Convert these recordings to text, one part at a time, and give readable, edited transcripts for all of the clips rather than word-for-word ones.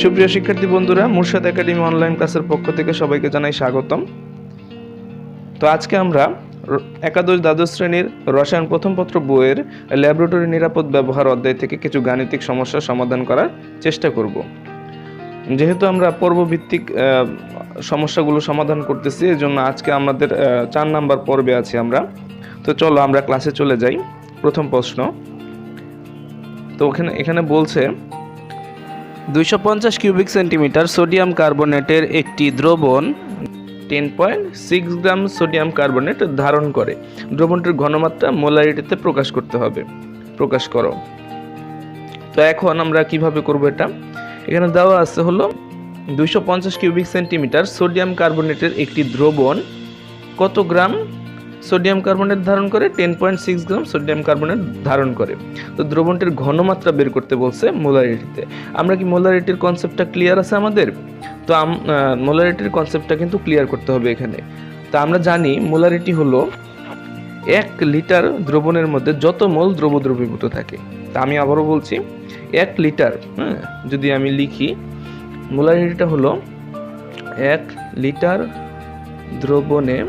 সুপ্রিয় শিক্ষার্থী বন্ধুরা, মুর্শিদ একাডেমি অনলাইন ক্লাসের পক্ষ থেকে সবাইকে জানাই স্বাগতম। তো আজকে আমরা একাদশ দ্বাদশ শ্রেণীর রসায়ন প্রথম পত্র বইয়ের ল্যাবরেটরি নিরাপদ ব্যবহার অধ্যায় থেকে কিছু গাণিতিক সমস্যার সমাধান করার চেষ্টা করব। যেহেতু আমরা পর্বভিত্তিক সমস্যাগুলো সমাধান করতেছি, এজন্য আজকে আমাদের 4 নাম্বার পর্বে আছি আমরা। তো চলো আমরা ক্লাসে চলে যাই। প্রথম প্রশ্ন, তো এখানে বলছে 250 কিউবিক সেন্টিমিটার সোডিয়াম কার্বনেটের একটি দ্রবণ 10.6 গ্রাম সোডিয়াম কার্বনেট ধারণ করে। দ্রবণটির ঘনমাত্রা মোলারিটিতে প্রকাশ করো। তো এখন আমরা কিভাবে করব এটা? এখানে দেওয়া আছে হলো 250 কিউবিক সেন্টিমিটার সোডিয়াম কার্বনেটের একটি দ্রবণ কত গ্রাম সোডিয়াম কার্বনেট ধারণ করে? 10.6 গ্রাম সোডিয়াম কার্বনেট ধারণ করে। তো দ্রবণটির ঘনমাত্রা বের করতে বলছে মোলারিটিতে। আমরা কি মোলারিটির কনসেপ্টটা ক্লিয়ার আছে আমাদের? তো মোলারিটির কনসেপ্টটা কিন্তু ক্লিয়ার করতে হবে এখানে। তো আমরা জানি মোলারিটি হলো 1 লিটার দ্রবণের মধ্যে যত মোল দ্রবীভূত থাকে। তা আমি আবারও বলছি, 1 লিটার যদি আমি লিখি, মোলারিটিটা হলো 1 লিটার দ্রবণে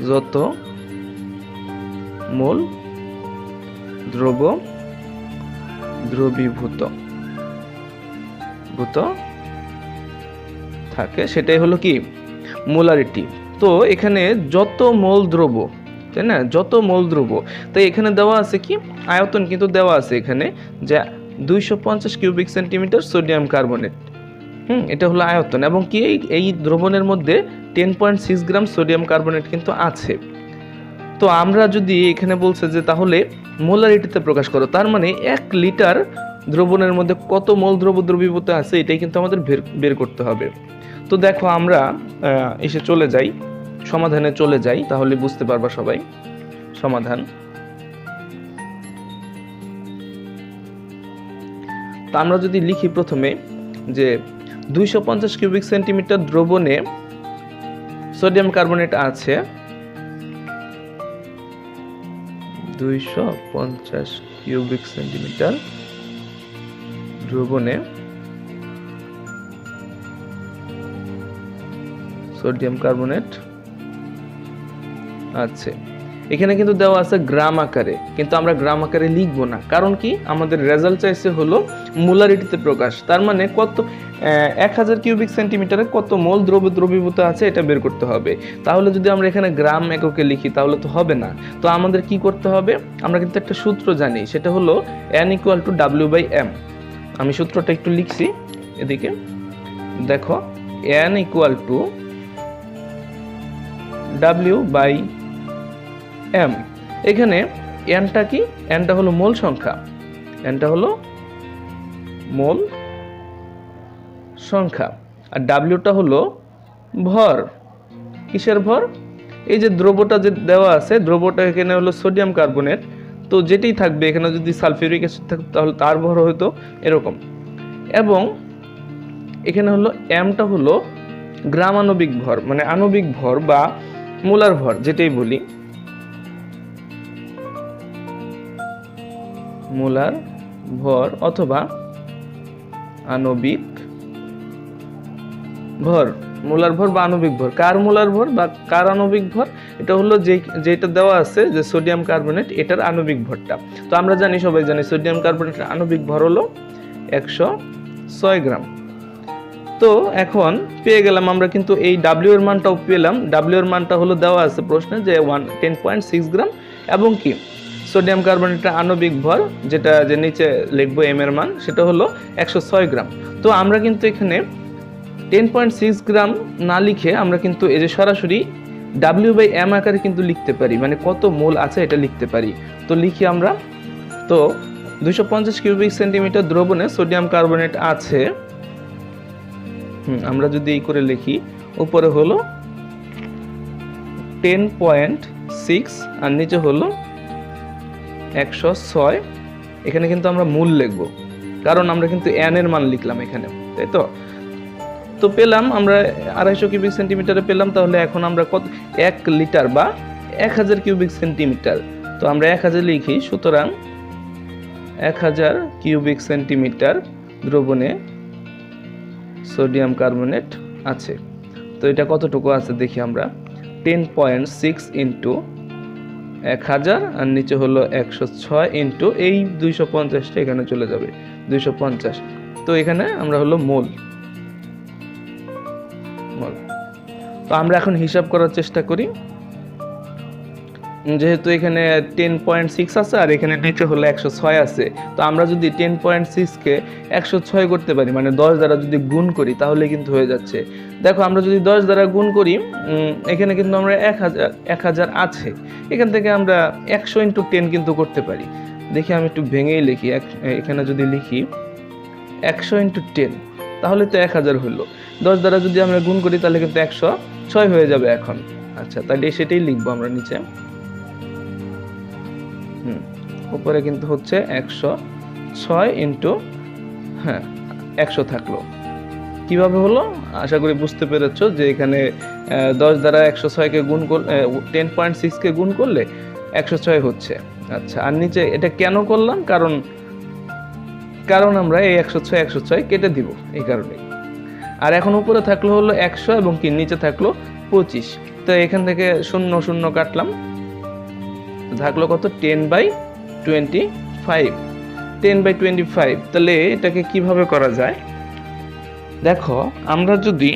যত মোল দ্রবীভূত থাকে, সেটাই হলো কি মোলারিটি। তো এখানে যত মোল দ্রব, তাই না, যত মোল দ্রব। তাই এখানে দেওয়া আছে কি আয়তন, কিন্তু দেওয়া আছে এখানে যে 250 কিউবিক সেন্টিমিটার সোডিয়াম কার্বনেট। এটা হলো আয়তন, এবং কি এই দ্রবণের মধ্যে 10.6 গ্রাম সোডিয়াম কার্বনেট কিন্তু আছে। তো আমরা যদি এখানে বলছে যে তাহলে মোলারিটিতে প্রকাশ করো, তার মানে 1 লিটার দ্রবণের মধ্যে কত মোল দ্রবীভূত আছে এটাই কিন্তু আমাদের বের করতে হবে। তো দেখো আমরা সমাধানে চলে যাই, তাহলে বুঝতে পারবা সবাই সমাধান। তো আমরা যদি লিখি প্রথমে যে 250 কিউবিক সেন্টিমিটার দ্রবণে সোডিয়াম কার্বনেট আছে, 250 কিউবিক সেন্টিমিটার দ্রবণে সোডিয়াম কার্বনেট আছে। এখানে কিন্তু দেওয়া আছে গ্রাম আকারে, কিন্তু আমরা গ্রাম আকারে লিখবো না। কারণ কি, আমাদের রেজাল্ট চাইছে হলো মোলারিটিতে প্রকাশ। তার মানে কত 1000 কিউবিক সেন্টিমিটারে কত মোল দ্রবীভূত আছে এটা বের করতে হবে। তাহলে যদি আমরা এখানে গ্রাম এককে লিখি তাহলে তো হবে না। তো আমাদের কি করতে হবে? আমরা কিন্তু একটা সূত্র জানি, সেটা হলো N = W/M। আমি সূত্রটা একটু লিখছি এদিকে, দেখো N = W/M। এখানে Nটা কি? Nটা হলো মোল সংখ্যা, আর Wটা হলো ভর। কিসের ভর? এই যে দ্রবটা যে দেওয়া আছে, দ্রবটা এখানে হলো সোডিয়াম কার্বনেট। তো যেটাই থাকবে, এখানে যদি সালফিউরিক অ্যাসিড থাকতো তাহলে তার ভর হয়তো এরকম। এবং এখানে হলো Mটা হলো গ্রাম আণবিক ভর, মানে আণবিক ভর বা মোলার ভর, যেটাই বলি মোলার ভর অথবা আণবিক ভর। মোলার ভর বা আণবিক ভর, কার মোলার ভর বা কার আণবিক ভর? এটা হলো যেটা দেওয়া আছে যে সোডিয়াম কার্বনেট, এটার আণবিক ভরটা। তো আমরা সবাই জানি সোডিয়াম কার্বনেটের আণবিক ভর হলো 106 গ্রাম। তো এখন পেয়ে গেলাম আমরা, কিন্তু এই W এর মানটাও পেলাম। W এর মানটা হলো দেওয়া আছে প্রশ্নে যে 10.6 গ্রাম, এবং কি সোডিয়াম কার্বনেটের আণবিক ভর, যেটা যে নিচে লিখবো M এর মান, সেটা হলো 106 গ্রাম। তো আমরা কিন্তু এখানে 10.6 গ্রাম না লিখে আমরা কিন্তু এই যে সরাসরি W/M আকারে কিন্তু লিখতে পারি, মানে কত মোল আছে এটা লিখতে পারি। তো লিখি আমরা। তো 250 কিউবিক সেন্টিমিটার দ্রবণে সোডিয়াম কার্বনেট আছে, আমরা যদি এই করে লিখি, উপরে হলো 10.6 আর নিচে হলো 106। এখানে কিন্তু আমরা মূল লিখবো, কারণ আমরা কিন্তু N এর মান লিখলাম এখানে, তাই তো? তো পেলাম আমরা 250 কিউবিক সেন্টিমিটারে পেলাম। তাহলে এখন আমরা কত 1 লিটার বা 1000 কিউবিক সেন্টিমিটার, তো আমরা 1000 লিখি। সুতরাং 1000 কিউবিক সেন্টিমিটার দ্রবণে সোডিয়াম কার্বনেট আছে। তো এটা কতটুকু আছে দেখি আমরা। 10.6 ইন্টু 1000 আর নিচে হলো 106 ইন্টু এই 250টা এখানে চলে যাবে 250। তো এখানে আমরা হলো মোল। তো আমরা এখন হিসাব করার চেষ্টা করি। যেহেতু এখানে 10.6 আছে আর এখানে নিচে হলো 106 আছে, তো আমরা যদি 10.6 কে 106 করতে পারি, মানে 10 দ্বারা যদি গুণ করি তাহলে কিন্তু হয়ে যাচ্ছে। দেখো আমরা যদি 10 দ্বারা গুণ করি, এখানে কিন্তু আমরা 1000 আছে, এখান থেকে আমরা 100 ইন্টু 10 কিন্তু করতে পারি। দেখি আমি একটু ভেঙেই লিখি। এখানে যদি লিখি 100 ইন্টু 10 তাহলে তো 1000 হলো। 10 দ্বারা যদি আমরা গুণ করি তাহলে কিন্তু 106 হয়ে যাবে এখন। আচ্ছা, তাহলে সেটাই লিখবো আমরা নিচে। উপরে কিন্তু হচ্ছে 106 ইন্টু 100 থাকলো। কিভাবে হলো আশা করি বুঝতে পেরেছো যে এখানে 10 দ্বারা 106 কে গুণ করলে 10.6 কে গুণ করলে 106 হচ্ছে। আচ্ছা, আর নিচে এটা কেন করলাম, কারণ আমরা এই 106 কেটে দিব এই কারণে। আর এখন উপরে থাকলো হলো 100 এবং কি নিচে থাকলো 25। তো এখান থেকে 0 0 কাটলাম, থাকলো কত 10/25। 10/25। তাহলে এটাকে কিভাবে করা যায় দেখো, আমরা যদি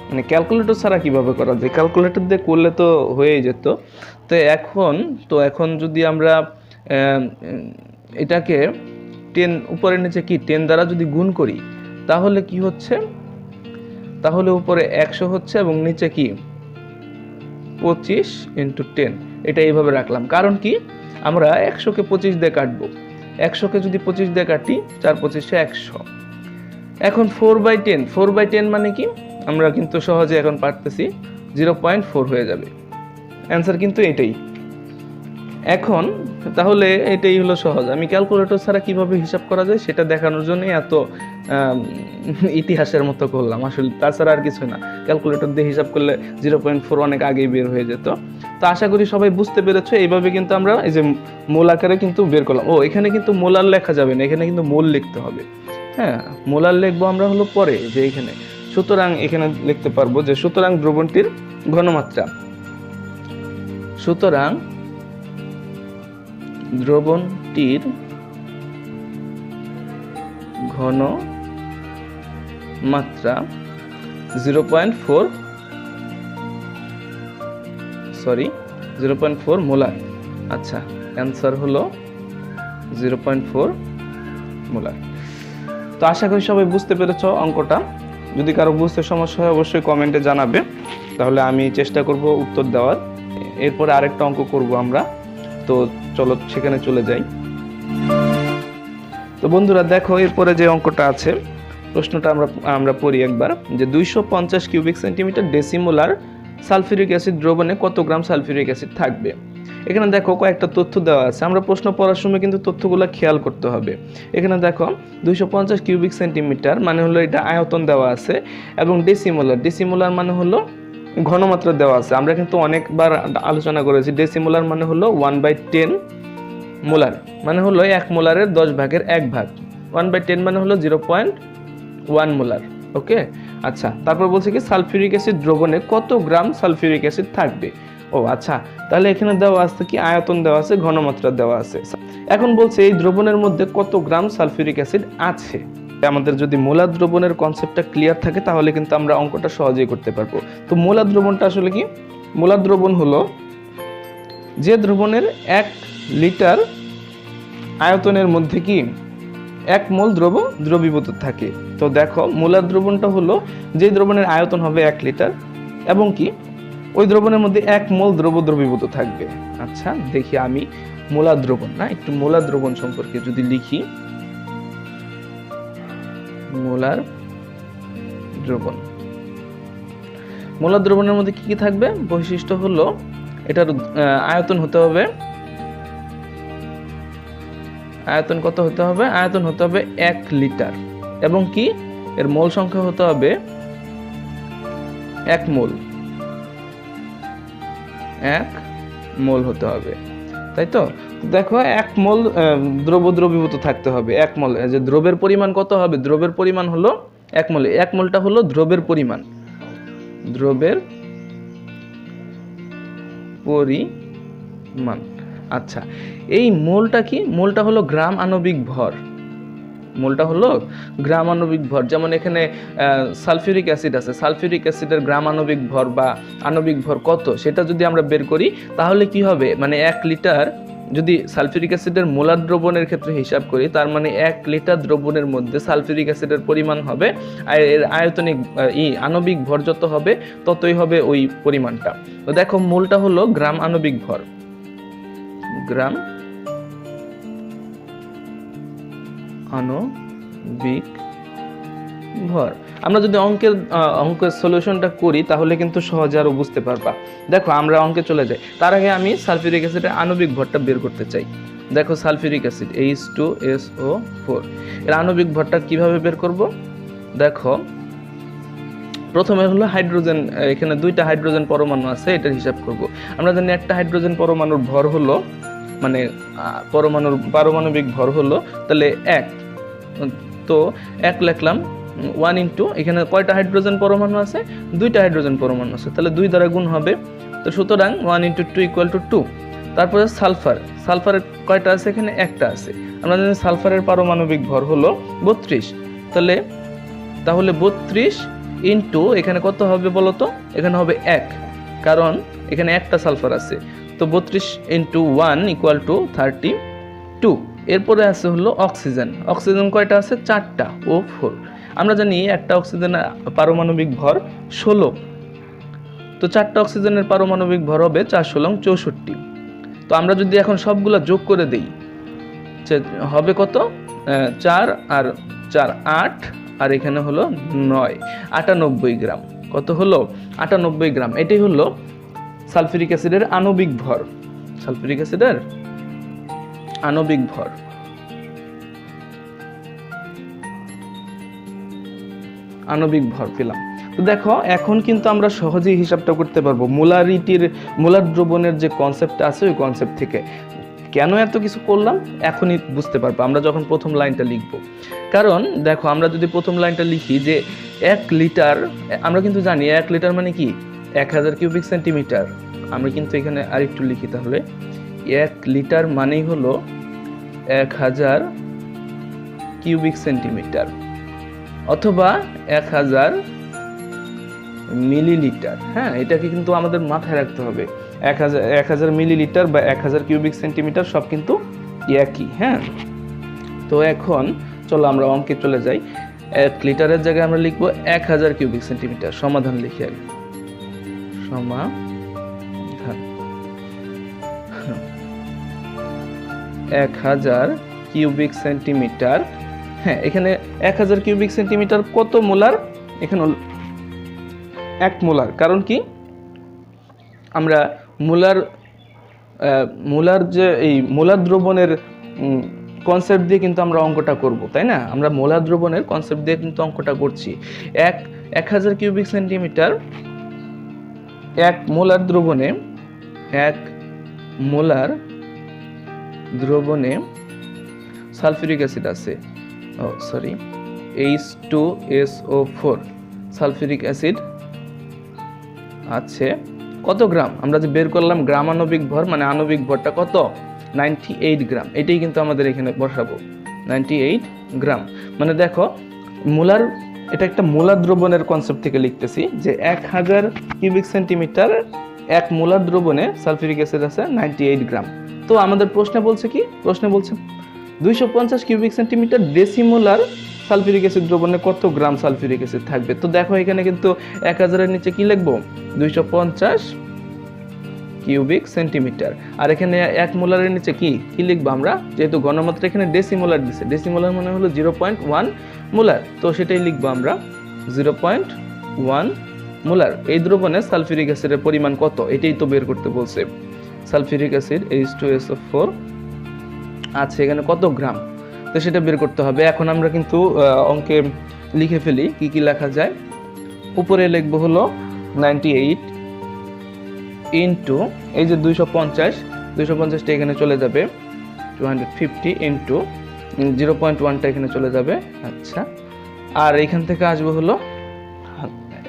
মানে ক্যালকুলেটর ছাড়া কিভাবে করা যায়, ক্যালকুলেটর দিয়ে করলে তো হয়েই যেত। তো এখন যদি আমরা এটাকে 10 উপরে নিচে কি 10 দ্বারা যদি গুণ করি তাহলে কি হচ্ছে, তাহলে উপরে 100 হচ্ছে এবং নিচে কি 25 ইন্টু 10। এটা এইভাবে রাখলাম কারণ কি আমরা 100 কে 25 দিয়ে কাটবো। 100 কে যদি 25 দিয়ে কাটি 4 25 100। এখন 4/10 মানে কি আমরা কিন্তু সহজে এখন পারতেছি 0.4 হয়ে যাবে। অ্যান্সার কিন্তু এটাই। এখন তাহলে এটাই হলো সহজ। আমি ক্যালকুলেটর ছাড়া কিভাবে হিসাব করা যায় সেটা দেখানোর জন্য এত ইতিহাসের মতো করলাম, আসলে তাছাড়া আর কিছু না। ক্যালকুলেটর দিয়ে হিসাব করলে 0.4 অনেক আগেই বের হয়ে যেত। তো আশা করি সবাই বুঝতে পেরেছো। এইভাবে কিন্তু আমরা এই যে মোল আকারে কিন্তু বের করলাম। এখানে কিন্তু মোলার লেখা যাবে না, এখানে কিন্তু মোল লিখতে হবে। মোলার লিখবো আমরা হলো পরে যে এখানে। সুতরাং এখানে লিখতে পারবো যে সুতরাং দ্রবণটির ঘনমাত্রা, সুতরাং দ্রবণটির ঘনমাত্রা 0.4 মোলার। আচ্ছা, অ্যান্সার হলো 0.4 মোলার। তো আশা করি সবাই বুঝতে পেরেছো অঙ্কটা। যদি কারো বুঝতে সমস্যা হয় অবশ্যই কমেন্টে জানাবে, তাহলে আমি চেষ্টা করব উত্তর দেওয়ার। এরপরে আরেকটা অঙ্ক করব আমরা। তো চলো সেখানে চলে যাই। তো বন্ধুরা দেখো, এরপরে যে অঙ্কটা আছে প্রশ্নটা আমরা পড়ি একবার, যে 250 cubic centimetre decimolar sulphuric acid দ্রবণে কত গ্রাম সালফিউরিক অ্যাসিড থাকবে। এখানে দেখো কয়েকটা তথ্য দেওয়া আছে, আমরা প্রশ্ন পড়ার সময় কিন্তু তথ্যগুলো খেয়াল করতে হবে। এখানে দেখো 250 কিউবিক সেন্টিমিটার মানে হলো এটা আয়তন দেওয়া আছে, এবং ডেসিমোলার মানে হলো ঘনমাত্রা দেওয়া আছে। আমরা কিন্তু অনেকবার আলোচনা করেছি, ডেসিমোলার মানে হলো 1/10 মোলার, মানে হলো 1 মোলারের 10 ভাগের 1 ভাগ। 1/10 মানে হলো 0.1 মোলার। ওকে, আচ্ছা, তারপর বলছে কি সালফিউরিক অ্যাসিড দ্রবণে কত গ্রাম সালফিউরিক অ্যাসিড থাকবে। আচ্ছা, তাহলে এখানে দেওয়া আছে কি আয়তন দেওয়া আছে, ঘনমাত্রা দেওয়া আছে। এখন বলছে এই দ্রবণের মধ্যে কত গ্রাম সালফিউরিক অ্যাসিড আছে। আমাদের যদি মোলার দ্রবণের কনসেপ্টটা ক্লিয়ার থাকে তাহলে কিন্তু আমরা অঙ্কটা সহজেই করতে পারবো। তো মোলার দ্রবণটা আসলে কি, মোলার দ্রবণ হলো যে দ্রবণের 1 লিটার আয়তনের মধ্যে কি 1 মোল দ্রবীভূত থাকে। তো দেখো মোলার দ্রবণটা হলো যে দ্রবণের আয়তন হবে 1 লিটার এবং কি ওই দ্রবণের মধ্যে 1 মোল দ্রবীভূত থাকবে। আচ্ছা, দেখি আমি মোলার দ্রবণ একটু মোলার দ্রবণ সম্পর্কে যদি লিখি। মোলার দ্রবণের মধ্যে কি কি থাকবে, বৈশিষ্ট্য হলো এটার আয়তন হতে হবে, আয়তন কত হতে হবে, আয়তন হতে হবে 1 লিটার এবং কি এর মোল সংখ্যা হতে হবে 1 মোল, 1 মোল হতে হবে, তাই তো। দেখো 1 মোল দ্রব দ্রবীভূত থাকতে হবে। 1 মোল যে দ্রবের পরিমাণ কত হবে, দ্রবের পরিমাণ হলো 1 মোল। 1 মোলটা হলো দ্রবের পরিমাণ, দ্রবের পরিমাণ। আচ্ছা, এই মোলটা কি? মোলটা হলো গ্রাম আণবিক ভর। মোলটা হলো গ্রাম আণবিক ভর। যেমন এখানে সালফিউরিক অ্যাসিড আছে, সালফিউরিক অ্যাসিডের গ্রাম আণবিক ভর বা আণবিক ভর কত সেটা যদি আমরা বের করি তাহলে কি হবে, মানে 1 লিটার যদি সালফিউরিক অ্যাসিডের মোলার দ্রবণের ক্ষেত্রে হিসাব করি, তার মানে 1 লিটার দ্রবণের মধ্যে সালফিউরিক অ্যাসিডের পরিমাণ হবে, আর এর আয়তনিক আণবিক ভর যত হবে ততই হবে ওই পরিমাণটা। তো দেখো মোলটা হলো গ্রাম আণবিক ভর, গ্রাম আণবিক ভর। আমরা যদি অঙ্কের সলিউশনটা করি তাহলে কিন্তু সহজে আরো বুঝতে পারবা। দেখো আমরা অঙ্কে চলে যাই, তার আগে আমি সালফিউরিক অ্যাসিডের আণবিক ভরটা বের করতে চাই। দেখো সালফিউরিক অ্যাসিড H2SO4 এর আণবিক ভরটা কিভাবে বের করব? দেখো প্রথমে হলো হাইড্রোজেন, এখানে 2টা হাইড্রোজেন পরমাণু আছে, এটার হিসাব করব। আমরা জানি একটা হাইড্রোজেন পরমাণুর ভর হলো, মানে পরমাণুর পারমাণবিক ভর হলো তাহলে 1, তো 1 লিখলাম 1 ইন্টু এখানে কয়টা হাইড্রোজেন পরমাণু আছে, 2টা হাইড্রোজেন পরমাণু আছে, তাহলে 2 দ্বারা গুণ হবে। তো সুতরাং 1 ইন্টু 2 ইকুয়াল টু 2। তারপরে সালফার, সালফারের কয়টা আছে, এখানে একটা আছে। আমরা জানি সালফারের পারমাণবিক ভর হলো 32, তাহলে 32 ইন্টু এখানে কত হবে বলো তো, এখানে হবে 1, কারণ এখানে একটা সালফার আছে। তো 32 ইন্টু 1 ইকুয়াল টু 32। এরপরে আছে হলো অক্সিজেন, অক্সিজেন কয়টা আছে, 4টা, O4। আমরা জানি একটা অক্সিজেনের পারমাণবিক ভর 16, তো 4টা অক্সিজেনের পারমাণবিক ভর হবে 4 16 64। তো আমরা যদি এখন সবগুলা যোগ করে দেই হবে কত, 4 আর 4 8, আর এখানে হলো 9, 98 গ্রাম। কত হলো, 98 গ্রাম। এটাই হলো সালফিউরিক অ্যাসিডের আণবিক ভর, সালফিউরিক অ্যাসিডের আণবিক ভর। আণবিক ভর পেলাম। তো দেখো এখন কিন্তু আমরা সহজেই হিসাবটা করতে পারবো মোলার দ্রবণের যে কনসেপ্টটা আছে ওই কনসেপ্ট থেকে। কেন এত কিছু করলাম এখনই বুঝতে পারবো আমরা যখন প্রথম লাইনটা লিখবো। কারণ দেখো আমরা যদি প্রথম লাইনটা লিখি যে 1 লিটার, আমরা কিন্তু জানি 1 লিটার মানে কি 1000 কিউবিক সেন্টিমিটার। আমরা কিন্তু এখানে আরেকটু লিখি, তাহলে 1 লিটার মানেই হলো 1000 কিউবিক সেন্টিমিটার, অথবা 1000 মিলিলিটার। হ্যাঁ, এটাকে কিন্তু আমাদের মাথায় রাখতে হবে। 1000 মিলিলিটার বা 1000 কিউবিক সেন্টিমিটার সব কিন্তু একই। হ্যাঁ, তো এখন চলো আমরা অঙ্কে চলে যাই। 1 লিটারের জায়গায় আমরা লিখবো 1000 কিউবিক সেন্টিমিটার। সমাধান লিখি আগে, সমাধান 1000 কিউবিক সেন্টিমিটার। হ্যাঁ, এখানে 1000 কিউবিক সেন্টিমিটার কত মোলার, এখানে 1 মোলার। কারণ কি আমরা মোলার যে এই মোলার দ্রবণের কনসেপ্ট দিয়ে কিন্তু আমরা অঙ্কটা করব, তাই না? আমরা মোলার দ্রবণের কনসেপ্ট দিয়ে কিন্তু অঙ্কটা করছি। 1000 কিউবিক সেন্টিমিটার 1 মোলার দ্রবণে, 1 মোলার দ্রবণে সালফিউরিক অ্যাসিড আছে, H2SO4 সালফিউরিক অ্যাসিড আছে কত গ্রাম? আমরা যে বের করলাম গ্রাম আণবিক ভর, মানে আণবিক ভরটা কত, 98 গ্রাম। এটাই কিন্তু আমাদের এখানে বসাবো, 98 গ্রাম। মানে দেখো এটা একটা মোলার দ্রবণের কনসেপ্ট থেকে লিখতেছি যে 1000 কিউবিক সেন্টিমিটার 1 মোলার দ্রবণে সালফিউরিক অ্যাসিড আছে 98 গ্রাম। তো আমাদের প্রশ্নে বলছে কি, প্রশ্নে বলছে 250 cubic centimetre decimolar sulphuric acid দ্রবণে কত গ্রাম সালফিউরিক অ্যাসিড থাকবে। তো দেখো এখানে কিন্তু 1000 এর নিচে কি লিখবো, 250 কিউবিক সেন্টিমিটার। আর এখানে 1 মোলারের নিচে কি লিখবো আমরা, যেহেতু ঘনমাত্রা এখানে ডেসিমোলার দিছে, ডেসিমোলার মানে হলো 0.1 মোলার, তো সেটাই লিখবো আমরা 0.1 মোলার। এই দ্রবণে সালফিউরিক অ্যাসিডের পরিমাণ কত, এটাই তো বের করতে বলছে। সালফিউরিক অ্যাসিড H2SO4 আছে এখানে কত গ্রাম, তো সেটা বের করতে হবে। এখন আমরা কিন্তু অঙ্কে লিখে ফেলি কি লেখা যায়। উপরে লিখবো হলো 98 ইন্টু এই যে 250টা এখানে চলে যাবে, 250 ইন্টু 0.1টা এখানে চলে যাবে। আচ্ছা, আর এখান থেকে আসবে হলো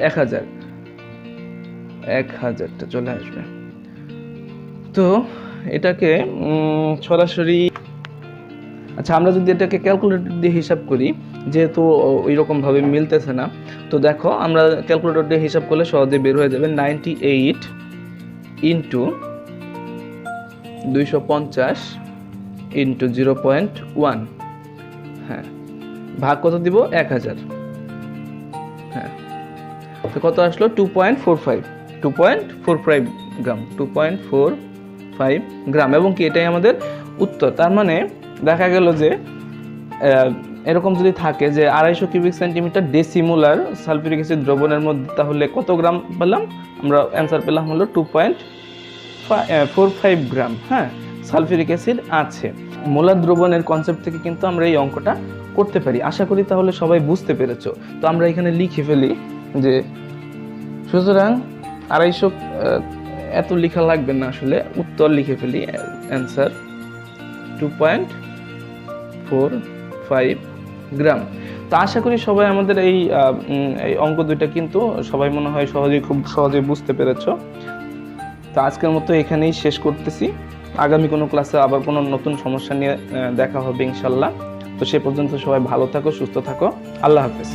1000টা চলে আসবে। তো এটাকে সরাসরি, আচ্ছা আমরা যদি এটাকে ক্যালকুলেটর দিয়ে হিসাব করি, যেহেতু ওই রকমভাবে মিলতেছে না, তো দেখো আমরা ক্যালকুলেটর দিয়ে হিসাব করলে সহজে বের হয়ে যাবে 98 ইন্টু 250 ইন্টু 0.1, হ্যাঁ, ভাগ কত দিব 1000, হ্যাঁ, তো কত আসলো 2.45 গ্রাম, 2.45 গ্রাম, এবং কি এটাই আমাদের উত্তর। তার মানে দেখা গেল যে এরকম যদি থাকে যে 250 cubic centimetre decimolar sulphuric acid দ্রবণের মধ্যে, তাহলে কত গ্রাম পেলাম আমরা? অ্যান্সার পেলাম হলো 2.45 গ্রাম, হ্যাঁ, সালফিউরিক অ্যাসিড আছে। মোলার দ্রবণের কনসেপ্ট থেকে কিন্তু আমরা এই অঙ্কটা করতে পারি। আশা করি তাহলে সবাই বুঝতে পেরেছো। তো আমরা এখানে লিখে ফেলি যে, সুতরাং 250 এত লেখা লাগবে না, আসলে উত্তর লিখে ফেলি, অ্যান্সার 2.45 গ্রাম। তো আশা করি সবাই আমাদের এই অঙ্ক দুইটা কিন্তু সবাই মনে হয় খুব সহজেই বুঝতে পেরেছো। তো আজকের মতো এখানেই শেষ করতেছি। আগামী কোনো ক্লাসে আবার কোনো নতুন সমস্যা নিয়ে দেখা হবে ইনশাল্লাহ। তো সে পর্যন্ত সবাই ভালো থাকো, সুস্থ থাকো, আল্লাহ হাফেজ।